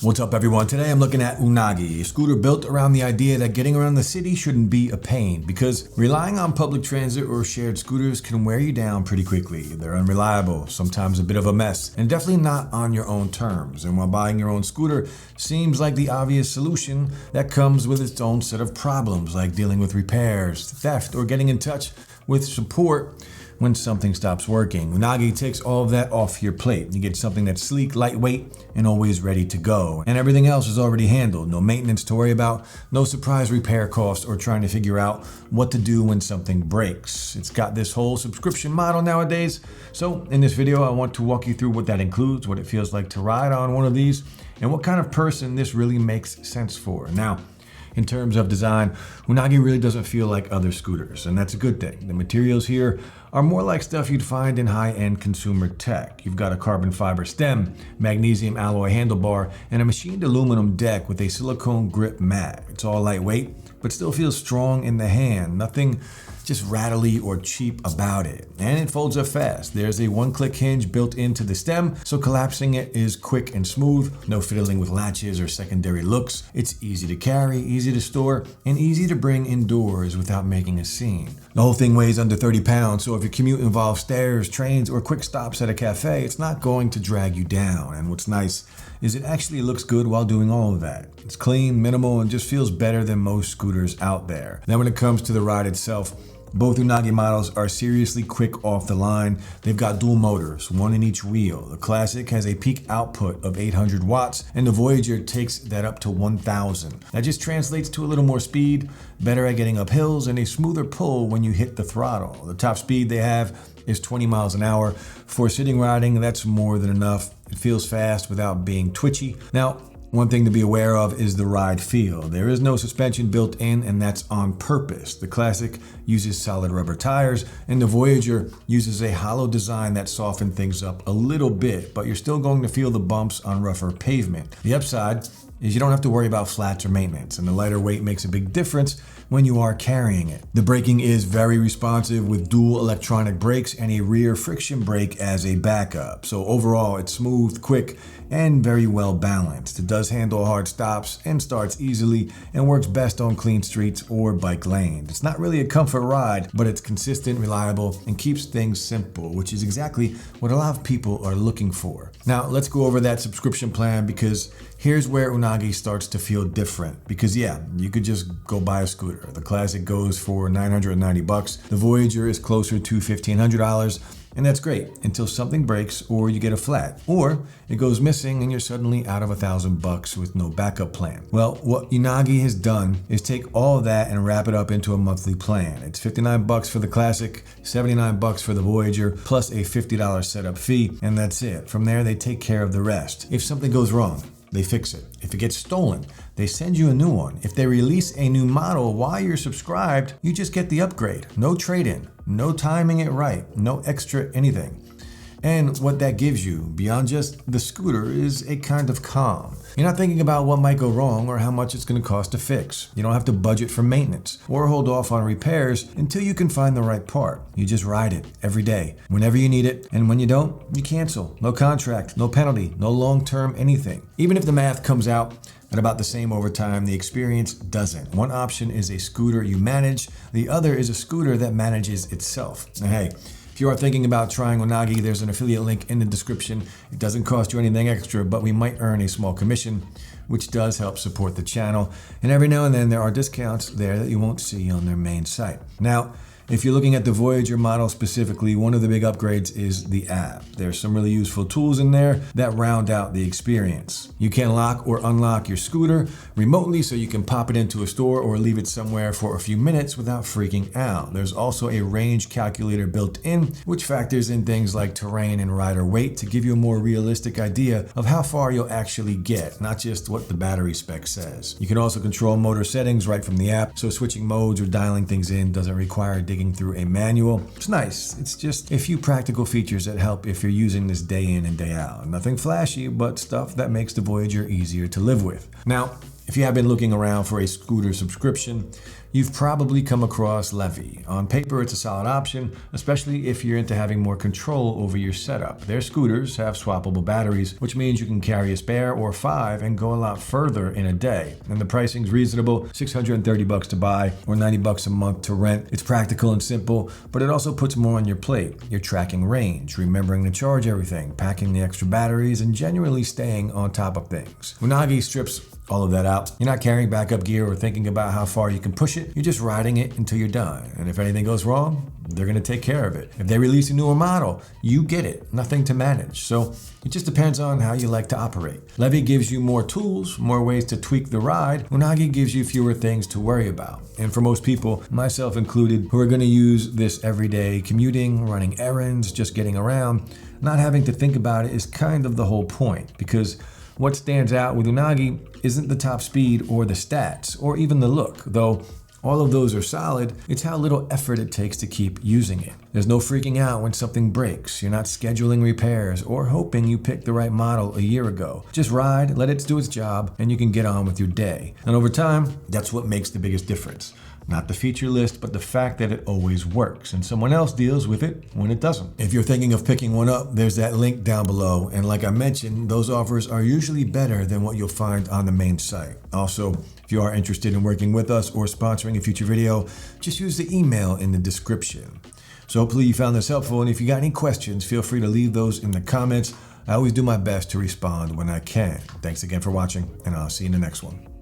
What's up everyone? Today I'm looking at Unagi, a scooter built around the idea that getting around the city shouldn't be a pain because relying on public transit or shared scooters can wear you down pretty quickly. They're unreliable, sometimes a bit of a mess, and definitely not on your own terms. And while buying your own scooter seems like the obvious solution, that comes with its own set of problems like dealing with repairs, theft, or getting in touch with support when something stops working. Unagi takes all of that off your plate. You get something that's sleek, lightweight, and always ready to go. And everything else is already handled. No maintenance to worry about, no surprise repair costs, or trying to figure out what to do when something breaks. It's got this whole subscription model nowadays. So in this video, I want to walk you through what that includes, what it feels like to ride on one of these, and what kind of person this really makes sense for. Now, in terms of design, Unagi really doesn't feel like other scooters, and that's a good thing. The materials here are more like stuff you'd find in high-end consumer tech. You've got a carbon fiber stem, magnesium alloy handlebar, and a machined aluminum deck with a silicone grip mat. It's all lightweight, but still feels strong in the hand. Nothing just rattly or cheap about it. And it folds up fast. There's a one-click hinge built into the stem, so collapsing it is quick and smooth. No fiddling with latches or secondary looks. It's easy to carry, easy to store, and easy to bring indoors without making a scene. The whole thing weighs under 30 pounds, so if your commute involves stairs, trains, or quick stops at a cafe, it's not going to drag you down. And what's nice is it actually looks good while doing all of that. It's clean, minimal, and just feels better than most scooters out there. Now when it comes to the ride itself, both Unagi models are seriously quick off the line. They've got dual motors, one in each wheel. The Classic has a peak output of 800 watts, and the Voyager takes that up to 1,000. That just translates to a little more speed, better at getting up hills, and a smoother pull when you hit the throttle. The top speed they have is 20 miles an hour. For sitting riding, that's more than enough. It feels fast without being twitchy. Now, one thing to be aware of is the ride feel. There is no suspension built in, and that's on purpose. The Classic uses solid rubber tires, and the Voyager uses a hollow design that softens things up a little bit, but you're still going to feel the bumps on rougher pavement. The upside is you don't have to worry about flats or maintenance, and the lighter weight makes a big difference when you are carrying it. The braking is very responsive with dual electronic brakes and a rear friction brake as a backup. So overall, it's smooth, quick, and very well balanced. It does handle hard stops and starts easily and works best on clean streets or bike lanes. It's not really a comfort ride, but it's consistent, reliable, and keeps things simple, which is exactly what a lot of people are looking for. Now, let's go over that subscription plan because here's where Unagi starts to feel different. Because yeah, you could just go buy a scooter. The Classic goes for $990. The Voyager is closer to $1,500. And that's great until something breaks or you get a flat, or it goes missing and you're suddenly out of $1,000 with no backup plan. Well, what Unagi has done is take all of that and wrap it up into a monthly plan. It's $59 for the Classic, $79 for the Voyager, plus a $50 setup fee, and that's it. From there, they take care of the rest. If something goes wrong, they fix it. If it gets stolen, they send you a new one. If they release a new model while you're subscribed, you just get the upgrade. No trade-in, no timing it right, no extra anything. And what that gives you, beyond just the scooter, is a kind of calm. You're not thinking about what might go wrong or how much it's going to cost to fix. You don't have to budget for maintenance or hold off on repairs until you can find the right part. You just ride it every day, whenever you need it, and when you don't, you cancel. No contract, no penalty, no long-term anything. Even if the math comes out at about the same over time, the experience doesn't. One option is a scooter you manage, the other is a scooter that manages itself. Now, hey, if you are thinking about trying Unagi, there's an affiliate link in the description. It doesn't cost you anything extra, but we might earn a small commission, which does help support the channel. And every now and then there are discounts there that you won't see on their main site. Now, if you're looking at the Voyager model specifically, one of the big upgrades is the app. There's some really useful tools in there that round out the experience. You can lock or unlock your scooter remotely, so you can pop it into a store or leave it somewhere for a few minutes without freaking out. There's also a range calculator built in, which factors in things like terrain and rider weight to give you a more realistic idea of how far you'll actually get, not just what the battery spec says. You can also control motor settings right from the app, so switching modes or dialing things in doesn't require digging through a manual. It's nice. It's just a few practical features that help if you're using this day in and day out. Nothing flashy, but stuff that makes the Voyager easier to live with. Now, if you have been looking around for a scooter subscription, you've probably come across Levy. On paper, it's a solid option, especially if you're into having more control over your setup. Their scooters have swappable batteries, which means you can carry a spare or 5 and go a lot further in a day. And the pricing's reasonable, $630 to buy or $90 a month to rent. It's practical and simple, but it also puts more on your plate. You're tracking range, remembering to charge everything, packing the extra batteries, and genuinely staying on top of things. Unagi strips all of that out. You're not carrying backup gear or thinking about how far you can push it. You're just riding it until you're done. And if anything goes wrong, they're going to take care of it. If they release a newer model, you get it. Nothing to manage. So it just depends on how you like to operate. Levy gives you more tools, more ways to tweak the ride. Unagi gives you fewer things to worry about. And for most people, myself included, who are going to use this every day, commuting, running errands, just getting around, not having to think about it is kind of the whole point. Because what stands out with Unagi isn't the top speed or the stats or even the look, though all of those are solid. It's how little effort it takes to keep using it. There's no freaking out when something breaks. You're not scheduling repairs or hoping you picked the right model a year ago. Just ride, let it do its job, and you can get on with your day. And over time, that's what makes the biggest difference. Not the feature list, but the fact that it always works and someone else deals with it when it doesn't. If you're thinking of picking one up, there's that link down below. And like I mentioned, those offers are usually better than what you'll find on the main site. Also, if you are interested in working with us or sponsoring a future video, just use the email in the description. So hopefully you found this helpful. And if you got any questions, feel free to leave those in the comments. I always do my best to respond when I can. Thanks again for watching, and I'll see you in the next one.